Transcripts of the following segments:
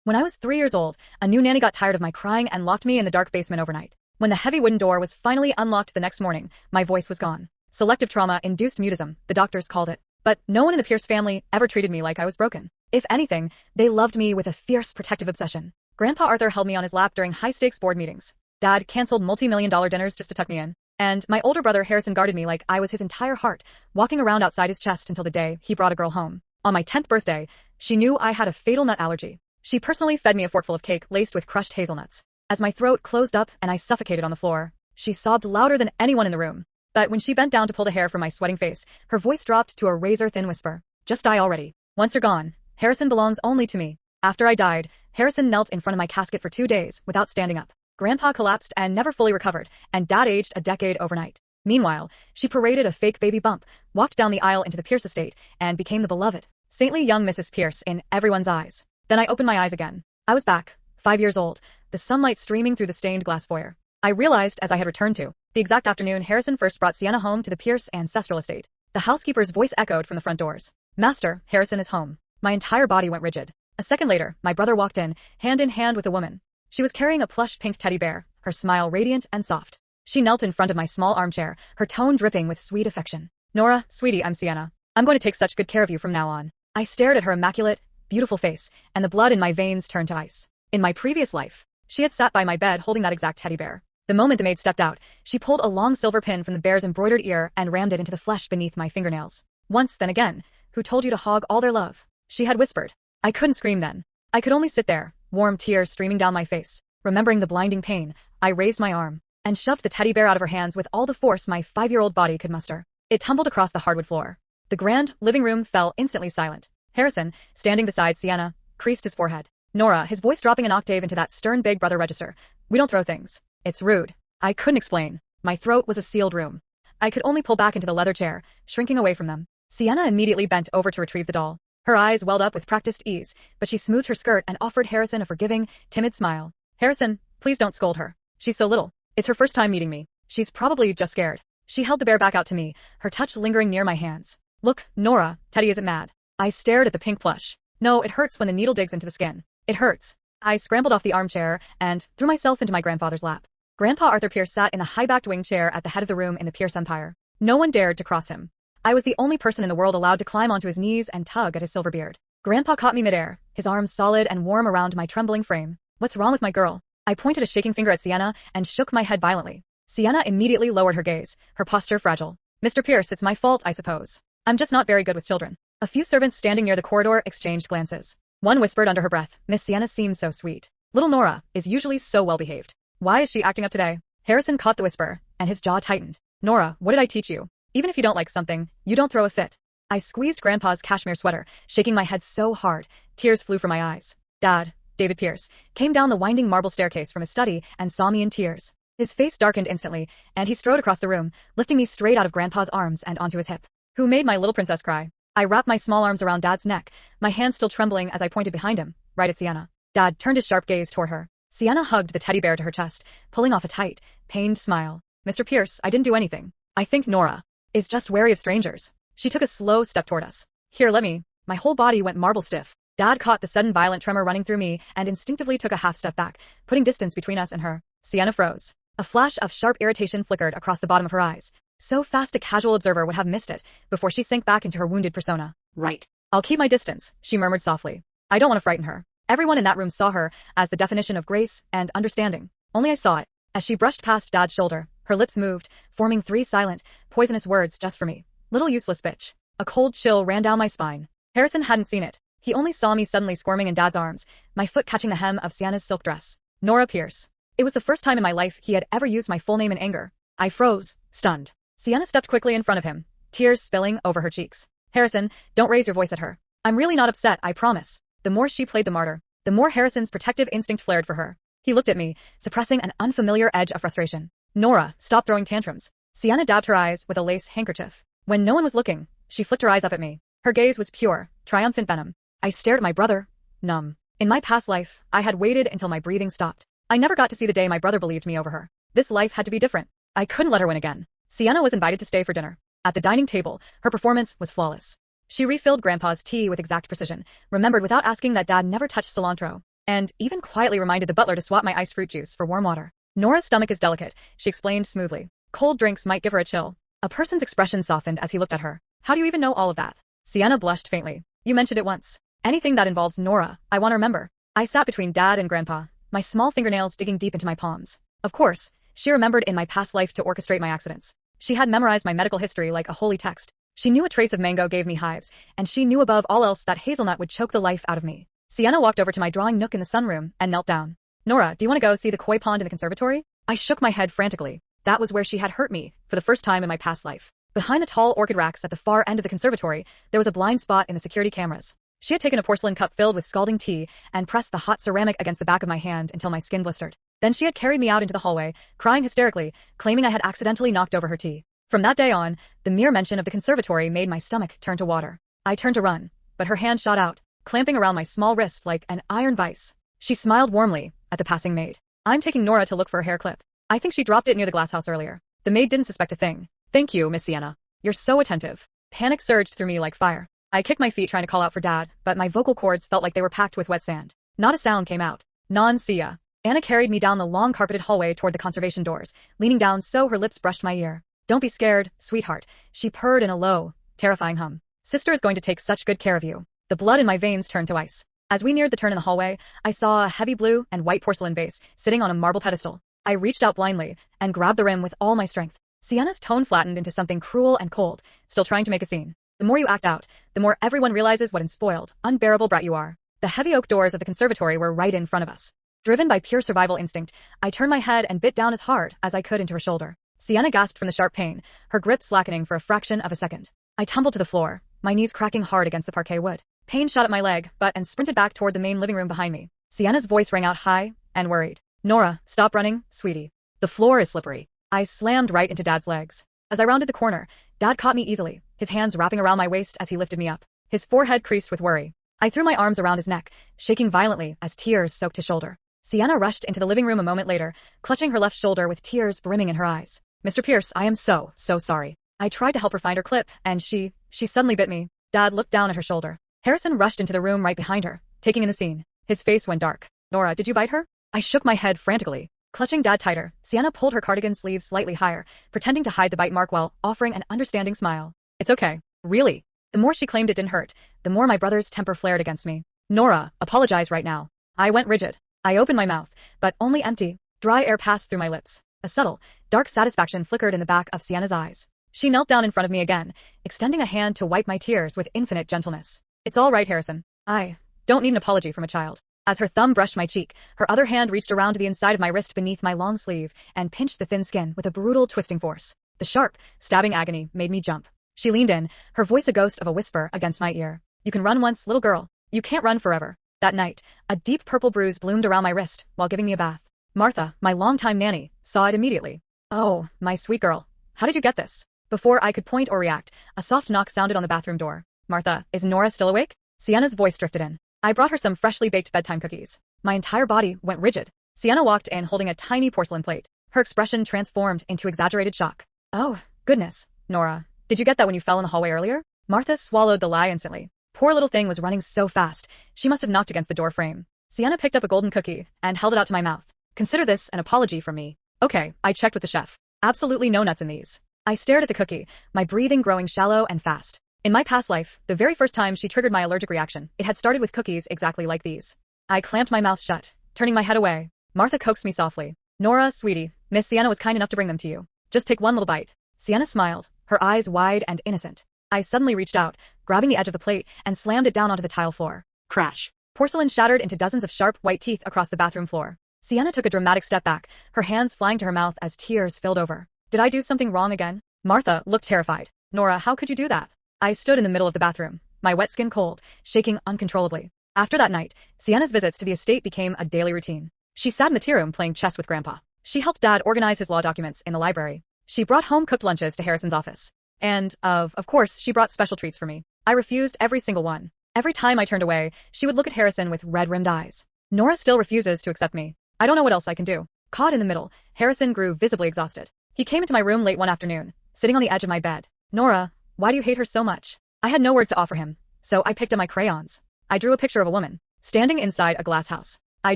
When I was 3 years old, a new nanny got tired of my crying and locked me in the dark basement overnight. When the heavy wooden door was finally unlocked the next morning, my voice was gone. Selective trauma-induced mutism, the doctors called it. But no one in the Pierce family ever treated me like I was broken. If anything, they loved me with a fierce protective obsession. Grandpa Arthur held me on his lap during high-stakes board meetings. Dad canceled multi-million-dollar dinners just to tuck me in. And my older brother Harrison guarded me like I was his entire heart, walking around outside his chest until the day he brought a girl home. On my 10th birthday, she knew I had a fatal nut allergy. She personally fed me a forkful of cake laced with crushed hazelnuts. As my throat closed up and I suffocated on the floor, she sobbed louder than anyone in the room. But when she bent down to pull the hair from my sweating face, her voice dropped to a razor-thin whisper. Just die already. Once you're gone, Harrison belongs only to me. After I died, Harrison knelt in front of my casket for 2 days without standing up. Grandpa collapsed and never fully recovered, and Dad aged a decade overnight. Meanwhile, she paraded a fake baby bump, walked down the aisle into the Pierce estate, and became the beloved, saintly young Mrs. Pierce in everyone's eyes. Then I opened my eyes again. I was back, 5 years old, the sunlight streaming through the stained glass foyer. I realized as I had returned to the exact afternoon Harrison first brought Sienna home to the Pierce ancestral estate. The housekeeper's voice echoed from the front doors. Master, Harrison is home. My entire body went rigid. A second later, my brother walked in hand with a woman. She was carrying a plush pink teddy bear, her smile radiant and soft. She knelt in front of my small armchair, her tone dripping with sweet affection. Nora, sweetie, I'm Sienna. I'm going to take such good care of you from now on. I stared at her immaculate, beautiful face, and the blood in my veins turned to ice. In my previous life, she had sat by my bed holding that exact teddy bear. The moment the maid stepped out, she pulled a long silver pin from the bear's embroidered ear and rammed it into the flesh beneath my fingernails. Once, then again, who told you to hog all their love? She had whispered. I couldn't scream then. I could only sit there, warm tears streaming down my face. Remembering the blinding pain, I raised my arm and shoved the teddy bear out of her hands with all the force my 5-year-old body could muster. It tumbled across the hardwood floor. The grand living room fell instantly silent. Harrison, standing beside Sienna, creased his forehead. Nora, his voice dropping an octave into that stern big brother register. We don't throw things. It's rude. I couldn't explain. My throat was a sealed room. I could only pull back into the leather chair, shrinking away from them. Sienna immediately bent over to retrieve the doll. Her eyes welled up with practiced ease, but she smoothed her skirt and offered Harrison a forgiving, timid smile. Harrison, please don't scold her. She's so little. It's her first time meeting me. She's probably just scared. She held the bear back out to me, her touch lingering near my hands. Look, Nora, Teddy isn't mad. I stared at the pink plush. No, it hurts when the needle digs into the skin. It hurts. I scrambled off the armchair and threw myself into my grandfather's lap. Grandpa Arthur Pierce sat in the high-backed wing chair at the head of the room in the Pierce Empire. No one dared to cross him. I was the only person in the world allowed to climb onto his knees and tug at his silver beard. Grandpa caught me midair, his arms solid and warm around my trembling frame. What's wrong with my girl? I pointed a shaking finger at Sienna and shook my head violently. Sienna immediately lowered her gaze, her posture fragile. Mr. Pierce, it's my fault, I suppose. I'm just not very good with children. A few servants standing near the corridor exchanged glances. One whispered under her breath, Miss Sienna seems so sweet. Little Nora is usually so well-behaved. Why is she acting up today? Harrison caught the whisper, and his jaw tightened. Nora, what did I teach you? Even if you don't like something, you don't throw a fit. I squeezed Grandpa's cashmere sweater, shaking my head so hard, tears flew from my eyes. Dad, David Pierce, came down the winding marble staircase from his study and saw me in tears. His face darkened instantly, and he strode across the room, lifting me straight out of Grandpa's arms and onto his hip. Who made my little princess cry? I wrapped my small arms around Dad's neck, my hands still trembling as I pointed behind him, right at Sienna. Dad turned his sharp gaze toward her. Sienna hugged the teddy bear to her chest, pulling off a tight, pained smile. Mr. Pierce, I didn't do anything. I think Nora is just wary of strangers. She took a slow step toward us. Here, let me. My whole body went marble stiff. Dad caught the sudden violent tremor running through me and instinctively took a half step back, putting distance between us and her. Sienna froze. A flash of sharp irritation flickered across the bottom of her eyes. So fast a casual observer would have missed it, before she sank back into her wounded persona. Right. I'll keep my distance, she murmured softly. I don't want to frighten her. Everyone in that room saw her as the definition of grace and understanding. Only I saw it. As she brushed past Dad's shoulder, her lips moved, forming 3 silent, poisonous words just for me. Little useless bitch. A cold chill ran down my spine. Harrison hadn't seen it. He only saw me suddenly squirming in Dad's arms, my foot catching the hem of Sienna's silk dress. Nora Pierce. It was the first time in my life he had ever used my full name in anger. I froze, stunned. Sienna stepped quickly in front of him, tears spilling over her cheeks. Harrison, don't raise your voice at her. I'm really not upset, I promise. The more she played the martyr, the more Harrison's protective instinct flared for her. He looked at me, suppressing an unfamiliar edge of frustration. Nora, stop throwing tantrums. Sienna dabbed her eyes with a lace handkerchief. When no one was looking, she flicked her eyes up at me. Her gaze was pure, triumphant venom. I stared at my brother, numb. In my past life, I had waited until my breathing stopped. I never got to see the day my brother believed me over her. This life had to be different. I couldn't let her win again. Sienna was invited to stay for dinner. At the dining table, her performance was flawless. She refilled Grandpa's tea with exact precision, remembered without asking that Dad never touched cilantro. and even quietly reminded the butler to swap my iced fruit juice for warm water. Nora's stomach is delicate, she explained smoothly. Cold drinks might give her a chill. A person's expression softened as he looked at her. How do you even know all of that? Sienna blushed faintly. You mentioned it once. Anything that involves Nora, I want to remember. I sat between Dad and Grandpa, my small fingernails digging deep into my palms. Of course, she remembered in my past life to orchestrate my accidents. She had memorized my medical history like a holy text. She knew a trace of mango gave me hives, and she knew above all else that hazelnut would choke the life out of me. Sienna walked over to my drawing nook in the sunroom and knelt down. Nora, do you want to go see the koi pond in the conservatory? I shook my head frantically. That was where she had hurt me, for the first time in my past life. Behind the tall orchid racks at the far end of the conservatory, there was a blind spot in the security cameras. She had taken a porcelain cup filled with scalding tea and pressed the hot ceramic against the back of my hand until my skin blistered. Then she had carried me out into the hallway, crying hysterically, claiming I had accidentally knocked over her tea. From that day on, the mere mention of the conservatory made my stomach turn to water. I turned to run, but her hand shot out, clamping around my small wrist like an iron vice. She smiled warmly at the passing maid. I'm taking Nora to look for a hair clip. I think she dropped it near the glasshouse earlier. The maid didn't suspect a thing. Thank you, Miss Sienna. You're so attentive. Panic surged through me like fire. I kicked my feet trying to call out for Dad, but my vocal cords felt like they were packed with wet sand. Not a sound came out. Non-Sia. Anna carried me down the long carpeted hallway toward the conservation doors, leaning down so her lips brushed my ear. Don't be scared, sweetheart, she purred in a low, terrifying hum. Sister is going to take such good care of you. The blood in my veins turned to ice. As we neared the turn in the hallway, I saw a heavy blue and white porcelain vase sitting on a marble pedestal. I reached out blindly and grabbed the rim with all my strength. Sienna's tone flattened into something cruel and cold, still trying to make a scene. The more you act out, the more everyone realizes what a spoiled, unbearable brat you are. The heavy oak doors of the conservatory were right in front of us. Driven by pure survival instinct, I turned my head and bit down as hard as I could into her shoulder. Sienna gasped from the sharp pain, her grip slackening for a fraction of a second. I tumbled to the floor, my knees cracking hard against the parquet wood. Pain shot at my leg, and sprinted back toward the main living room behind me. Sienna's voice rang out high and worried. Nora, stop running, sweetie. The floor is slippery. I slammed right into Dad's legs. As I rounded the corner, Dad caught me easily, his hands wrapping around my waist as he lifted me up. His forehead creased with worry. I threw my arms around his neck, shaking violently as tears soaked his shoulder. Sienna rushed into the living room a moment later, clutching her left shoulder with tears brimming in her eyes. Mr. Pierce, I am so sorry. I tried to help her find her clip, and she suddenly bit me. Dad looked down at her shoulder. Harrison rushed into the room right behind her, taking in the scene. His face went dark. Nora, did you bite her? I shook my head frantically. Clutching Dad tighter, Sienna pulled her cardigan sleeves slightly higher, pretending to hide the bite mark while offering an understanding smile. It's okay. Really? The more she claimed it didn't hurt, the more my brother's temper flared against me. Nora, apologize right now. I went rigid. I opened my mouth, but only empty. Dry air passed through my lips. A subtle, dark satisfaction flickered in the back of Sienna's eyes. She knelt down in front of me again, extending a hand to wipe my tears with infinite gentleness. It's all right, Harrison. I don't need an apology from a child. As her thumb brushed my cheek, her other hand reached around to the inside of my wrist beneath my long sleeve and pinched the thin skin with a brutal twisting force. The sharp, stabbing agony made me jump. She leaned in, her voice a ghost of a whisper against my ear. You can run once, little girl. You can't run forever. That night, a deep purple bruise bloomed around my wrist while giving me a bath. Martha, my longtime nanny, saw it immediately. Oh, my sweet girl. How did you get this? Before I could point or react, a soft knock sounded on the bathroom door. Martha, is Nora still awake? Sienna's voice drifted in. I brought her some freshly baked bedtime cookies. My entire body went rigid. Sienna walked in holding a tiny porcelain plate. Her expression transformed into exaggerated shock. Oh, goodness, Nora. Did you get that when you fell in the hallway earlier? Martha swallowed the lie instantly. Poor little thing was running so fast, she must have knocked against the door frame. Sienna picked up a golden cookie and held it out to my mouth. Consider this an apology from me. Okay, I checked with the chef. Absolutely no nuts in these. I stared at the cookie, my breathing growing shallow and fast. In my past life, the very first time she triggered my allergic reaction, it had started with cookies exactly like these. I clamped my mouth shut, turning my head away. Martha coaxed me softly. Nora, sweetie, Miss Sienna was kind enough to bring them to you. Just take one little bite. Sienna smiled, her eyes wide and innocent. I suddenly reached out, grabbing the edge of the plate, and slammed it down onto the tile floor. Crash. Porcelain shattered into dozens of sharp, white teeth across the bathroom floor. Sienna took a dramatic step back, her hands flying to her mouth as tears filled over. Did I do something wrong again? Martha looked terrified. Nora, how could you do that? I stood in the middle of the bathroom, my wet skin cold, shaking uncontrollably. After that night, Sienna's visits to the estate became a daily routine. She sat in the tea room playing chess with Grandpa. She helped Dad organize his law documents in the library. She brought home-cooked lunches to Harrison's office. And, of course, she brought special treats for me. I refused every single one. Every time I turned away, she would look at Harrison with red-rimmed eyes. Nora still refuses to accept me. I don't know what else I can do. Caught in the middle, Harrison grew visibly exhausted. He came into my room late one afternoon, sitting on the edge of my bed. Nora, why do you hate her so much? I had no words to offer him, so I picked up my crayons. I drew a picture of a woman, standing inside a glass house. I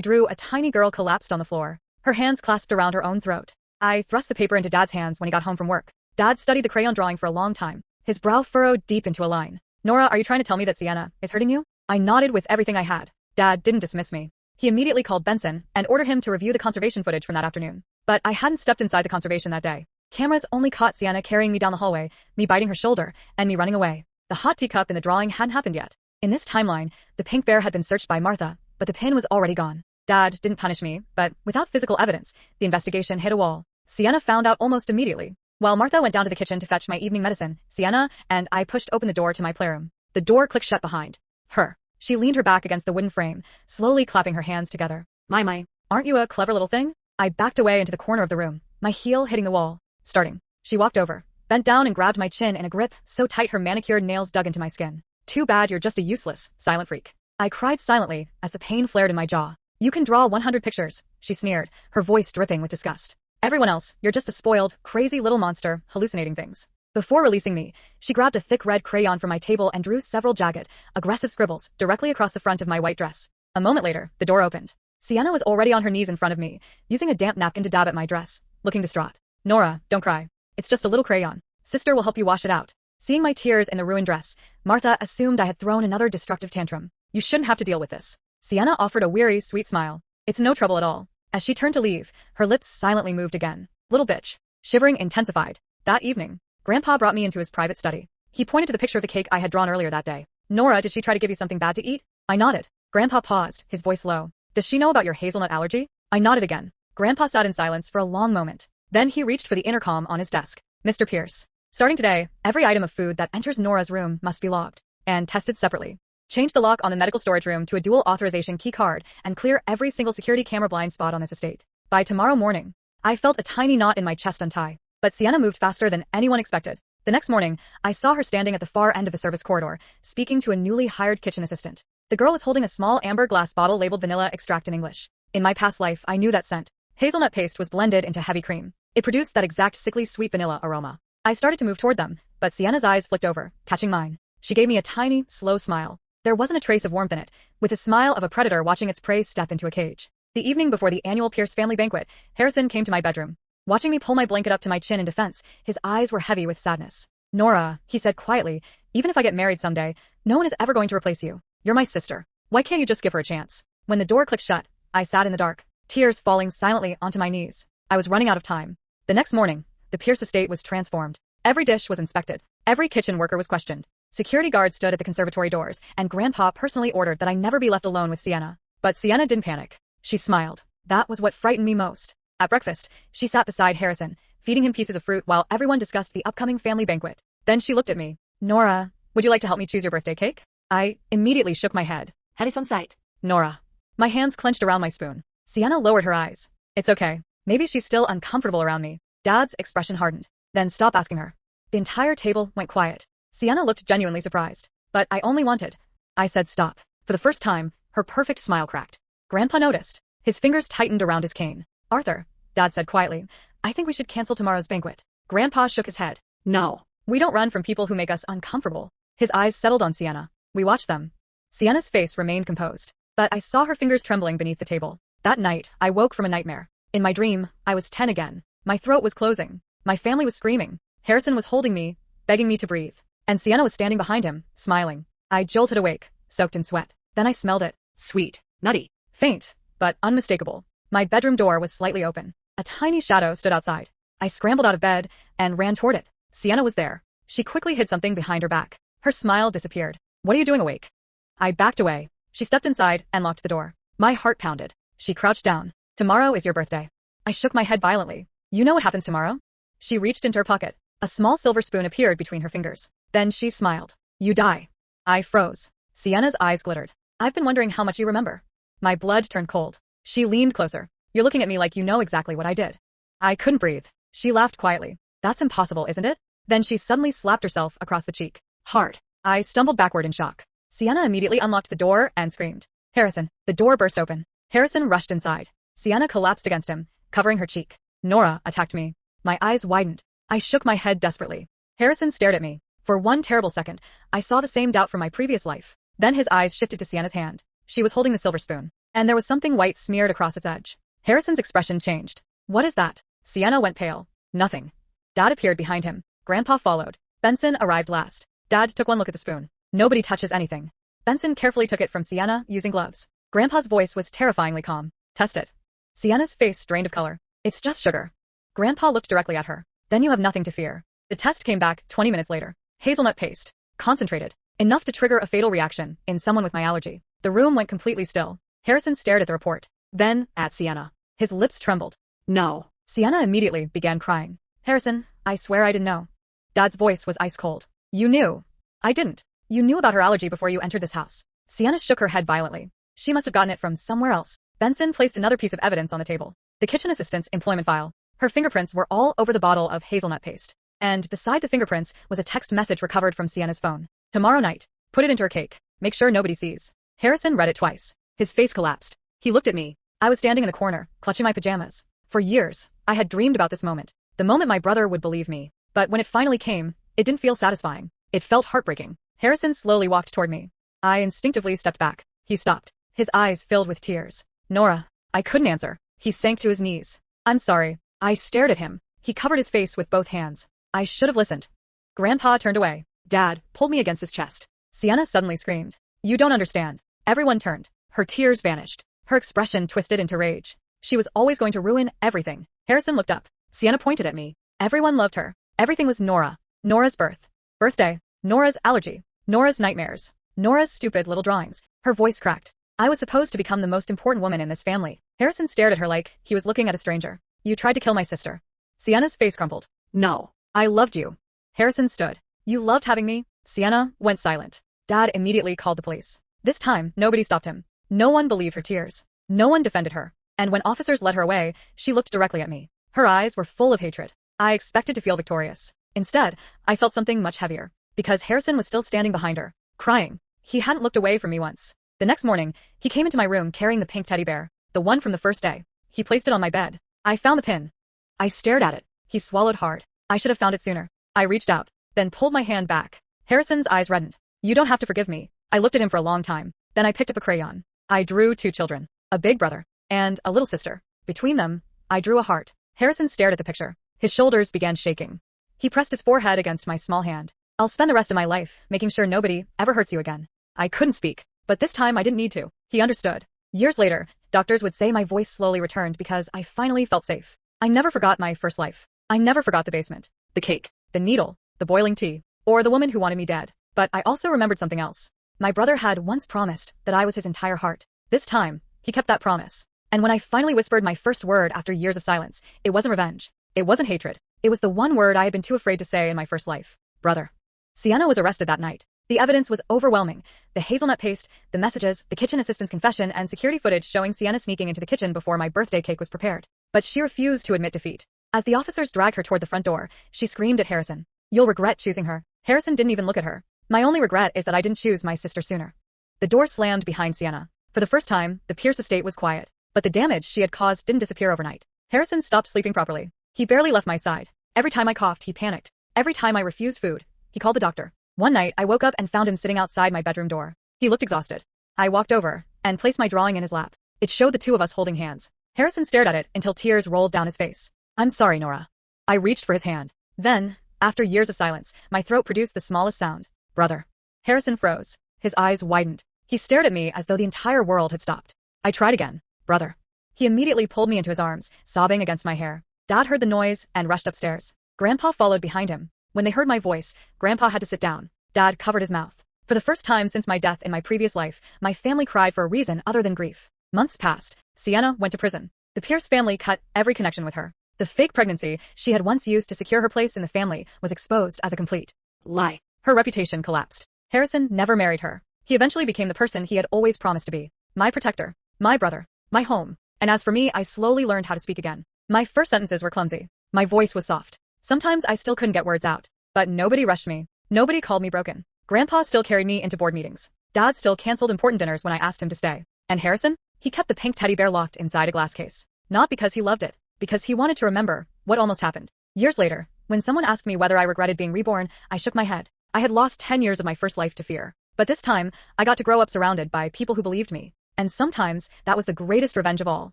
drew a tiny girl collapsed on the floor, her hands clasped around her own throat. I thrust the paper into Dad's hands when he got home from work. Dad studied the crayon drawing for a long time, his brow furrowed deep into a line. Nora, are you trying to tell me that Sienna is hurting you? I nodded with everything I had. Dad didn't dismiss me. He immediately called Benson and ordered him to review the conservation footage from that afternoon. But I hadn't stepped inside the conservation that day. Cameras only caught Sienna carrying me down the hallway, me biting her shoulder, and me running away. The hot teacup in the drawing hadn't happened yet. In this timeline, the pink bear had been searched by Martha, but the pin was already gone. Dad didn't punish me, but without physical evidence, the investigation hit a wall. Sienna found out almost immediately. While Martha went down to the kitchen to fetch my evening medicine, Sienna and I pushed open the door to my playroom. The door clicked shut behind her. She leaned her back against the wooden frame, slowly clapping her hands together. My, aren't you a clever little thing? I backed away into the corner of the room, my heel hitting the wall. Starting. She walked over, bent down and grabbed my chin in a grip so tight her manicured nails dug into my skin. Too bad you're just a useless, silent freak. I cried silently as the pain flared in my jaw. You can draw 100 pictures, she sneered, her voice dripping with disgust. Everyone else, you're just a spoiled, crazy little monster, hallucinating things. Before releasing me, she grabbed a thick red crayon from my table and drew several jagged, aggressive scribbles directly across the front of my white dress. A moment later, the door opened. Sienna was already on her knees in front of me, using a damp napkin to dab at my dress, looking distraught. Nora, don't cry. It's just a little crayon. Sister will help you wash it out. Seeing my tears in the ruined dress, Martha assumed I had thrown another destructive tantrum. You shouldn't have to deal with this. Sienna offered a weary, sweet smile. It's no trouble at all. As she turned to leave, her lips silently moved again. Little bitch. Shivering intensified. That evening, Grandpa brought me into his private study. He pointed to the picture of the cake I had drawn earlier that day. Nora, did she try to give you something bad to eat? I nodded. Grandpa paused, his voice low. Does she know about your hazelnut allergy? I nodded again. Grandpa sat in silence for a long moment. Then he reached for the intercom on his desk. Mr. Pierce. Starting today, every item of food that enters Nora's room must be logged and tested separately. Change the lock on the medical storage room to a dual authorization key card and clear every single security camera blind spot on this estate. By tomorrow morning, I felt a tiny knot in my chest untie, but Sienna moved faster than anyone expected. The next morning, I saw her standing at the far end of the service corridor, speaking to a newly hired kitchen assistant. The girl was holding a small amber glass bottle labeled vanilla extract in English. In my past life, I knew that scent. Hazelnut paste was blended into heavy cream. It produced that exact sickly sweet vanilla aroma. I started to move toward them, but Sienna's eyes flicked over, catching mine. She gave me a tiny, slow smile. There wasn't a trace of warmth in it, with the smile of a predator watching its prey step into a cage. The evening before the annual Pierce family banquet, Harrison came to my bedroom. Watching me pull my blanket up to my chin in defense, his eyes were heavy with sadness. Nora, he said quietly, even if I get married someday, no one is ever going to replace you. You're my sister. Why can't you just give her a chance? When the door clicked shut, I sat in the dark, tears falling silently onto my knees. I was running out of time. The next morning, the Pierce estate was transformed. Every dish was inspected. Every kitchen worker was questioned. Security guards stood at the conservatory doors, and Grandpa personally ordered that I never be left alone with Sienna. But Sienna didn't panic. She smiled. That was what frightened me most. At breakfast, she sat beside Harrison, feeding him pieces of fruit while everyone discussed the upcoming family banquet. Then she looked at me. Nora, would you like to help me choose your birthday cake? I immediately shook my head. Head is on site. Nora. My hands clenched around my spoon. Sienna lowered her eyes. It's okay. Maybe she's still uncomfortable around me. Dad's expression hardened. Then stop asking her. The entire table went quiet. Sienna looked genuinely surprised. But I only wanted. I said stop. For the first time, her perfect smile cracked. Grandpa noticed. His fingers tightened around his cane. Arthur, Dad said quietly, I think we should cancel tomorrow's banquet. Grandpa shook his head. No. We don't run from people who make us uncomfortable. His eyes settled on Sienna. We watched them. Sienna's face remained composed, but I saw her fingers trembling beneath the table. That night, I woke from a nightmare. In my dream, I was 10 again. My throat was closing. My family was screaming. Harrison was holding me, begging me to breathe. And Sienna was standing behind him, smiling. I jolted awake, soaked in sweat. Then I smelled it. Sweet. Nutty. Faint, but unmistakable. My bedroom door was slightly open. A tiny shadow stood outside. I scrambled out of bed and ran toward it. Sienna was there. She quickly hid something behind her back. Her smile disappeared. What are you doing awake? I backed away. She stepped inside and locked the door. My heart pounded. She crouched down. Tomorrow is your birthday. I shook my head violently. You know what happens tomorrow? She reached into her pocket. A small silver spoon appeared between her fingers. Then she smiled. You die. I froze. Sienna's eyes glittered. I've been wondering how much you remember. My blood turned cold. She leaned closer. You're looking at me like you know exactly what I did. I couldn't breathe. She laughed quietly. That's impossible, isn't it? Then she suddenly slapped herself across the cheek. Hard. I stumbled backward in shock. Sienna immediately unlocked the door and screamed. Harrison. The door burst open. Harrison rushed inside. Sienna collapsed against him, covering her cheek. Nora attacked me. My eyes widened. I shook my head desperately. Harrison stared at me. For one terrible second, I saw the same doubt from my previous life. Then his eyes shifted to Sienna's hand. She was holding the silver spoon. and there was something white smeared across its edge. Harrison's expression changed. What is that? Sienna went pale. Nothing. Dad appeared behind him. Grandpa followed. Benson arrived last. Dad took one look at the spoon. Nobody touches anything. Benson carefully took it from Sienna using gloves. Grandpa's voice was terrifyingly calm. Test it. Sienna's face drained of color. It's just sugar. Grandpa looked directly at her. Then you have nothing to fear. The test came back 20 minutes later. Hazelnut paste. Concentrated. Enough to trigger a fatal reaction in someone with my allergy. The room went completely still. Harrison stared at the report. Then, at Sienna. His lips trembled. No. Sienna immediately began crying. Harrison, I swear I didn't know. Dad's voice was ice cold. You knew. I didn't. You knew about her allergy before you entered this house. Sienna shook her head violently. She must have gotten it from somewhere else. Benson placed another piece of evidence on the table. The kitchen assistant's employment file. Her fingerprints were all over the bottle of hazelnut paste. And beside the fingerprints was a text message recovered from Sienna's phone. Tomorrow night. Put it into her cake. Make sure nobody sees. Harrison read it twice. His face collapsed. He looked at me. I was standing in the corner, clutching my pajamas. For years, I had dreamed about this moment. The moment my brother would believe me. But when it finally came, it didn't feel satisfying. It felt heartbreaking. Harrison slowly walked toward me. I instinctively stepped back. He stopped. His eyes filled with tears. Nora. I couldn't answer. He sank to his knees. I'm sorry. I stared at him. He covered his face with both hands. I should have listened. Grandpa turned away. Dad pulled me against his chest. Sienna suddenly screamed. You don't understand. Everyone turned. Her tears vanished. Her expression twisted into rage. She was always going to ruin everything. Harrison looked up. Sienna pointed at me. Everyone loved her. Everything was Nora. Nora's birthday. Nora's allergy. Nora's nightmares. Nora's stupid little drawings. Her voice cracked. I was supposed to become the most important woman in this family. Harrison stared at her like he was looking at a stranger. You tried to kill my sister. Sienna's face crumpled. No. I loved you. Harrison stood. You loved having me? Sienna went silent. Dad immediately called the police. This time, nobody stopped him. No one believed her tears. No one defended her. And when officers led her away, she looked directly at me. Her eyes were full of hatred. I expected to feel victorious. Instead, I felt something much heavier. Because Harrison was still standing behind her, crying. He hadn't looked away from me once. The next morning, he came into my room carrying the pink teddy bear, the one from the first day. He placed it on my bed. I found the pin. I stared at it. He swallowed hard. I should have found it sooner. I reached out, then pulled my hand back. Harrison's eyes reddened. You don't have to forgive me. I looked at him for a long time. Then I picked up a crayon. I drew 2 children, a big brother, and a little sister. Between them, I drew a heart. Harrison stared at the picture. His shoulders began shaking. He pressed his forehead against my small hand. I'll spend the rest of my life making sure nobody ever hurts you again. I couldn't speak, but this time I didn't need to. He understood. Years later, doctors would say my voice slowly returned because I finally felt safe. I never forgot my first life. I never forgot the basement, the cake, the needle, the boiling tea, or the woman who wanted me dead. But I also remembered something else. My brother had once promised that I was his entire heart. This time, he kept that promise. And when I finally whispered my first word after years of silence, it wasn't revenge. It wasn't hatred. It was the one word I had been too afraid to say in my first life. Brother. Sienna was arrested that night. The evidence was overwhelming. The hazelnut paste, the messages, the kitchen assistant's confession, and security footage showing Sienna sneaking into the kitchen before my birthday cake was prepared. But she refused to admit defeat. As the officers dragged her toward the front door, she screamed at Harrison. You'll regret choosing her. Harrison didn't even look at her. My only regret is that I didn't choose my sister sooner. The door slammed behind Sienna. For the first time, the Pierce estate was quiet. But the damage she had caused didn't disappear overnight. Harrison stopped sleeping properly. He barely left my side. Every time I coughed, he panicked. Every time I refused food, he called the doctor. One night, I woke up and found him sitting outside my bedroom door. He looked exhausted. I walked over and placed my drawing in his lap. It showed the two of us holding hands. Harrison stared at it until tears rolled down his face. I'm sorry, Nora. I reached for his hand. Then, after years of silence, my throat produced the smallest sound. Brother. Harrison froze. His eyes widened. He stared at me as though the entire world had stopped. I tried again. Brother. He immediately pulled me into his arms, sobbing against my hair. Dad heard the noise and rushed upstairs. Grandpa followed behind him. When they heard my voice, Grandpa had to sit down. Dad covered his mouth. For the first time since my death in my previous life, my family cried for a reason other than grief. Months passed. Sienna went to prison. The Pierce family cut every connection with her. The fake pregnancy she had once used to secure her place in the family was exposed as a complete lie. Her reputation collapsed. Harrison never married her. He eventually became the person he had always promised to be. My protector. My brother. My home. And as for me, I slowly learned how to speak again. My first sentences were clumsy. My voice was soft. Sometimes I still couldn't get words out. But nobody rushed me. Nobody called me broken. Grandpa still carried me into board meetings. Dad still canceled important dinners when I asked him to stay. And Harrison? He kept the pink teddy bear locked inside a glass case. Not because he loved it. Because he wanted to remember what almost happened. Years later, when someone asked me whether I regretted being reborn, I shook my head. I had lost 10 years of my first life to fear. But this time, I got to grow up surrounded by people who believed me. And sometimes, that was the greatest revenge of all.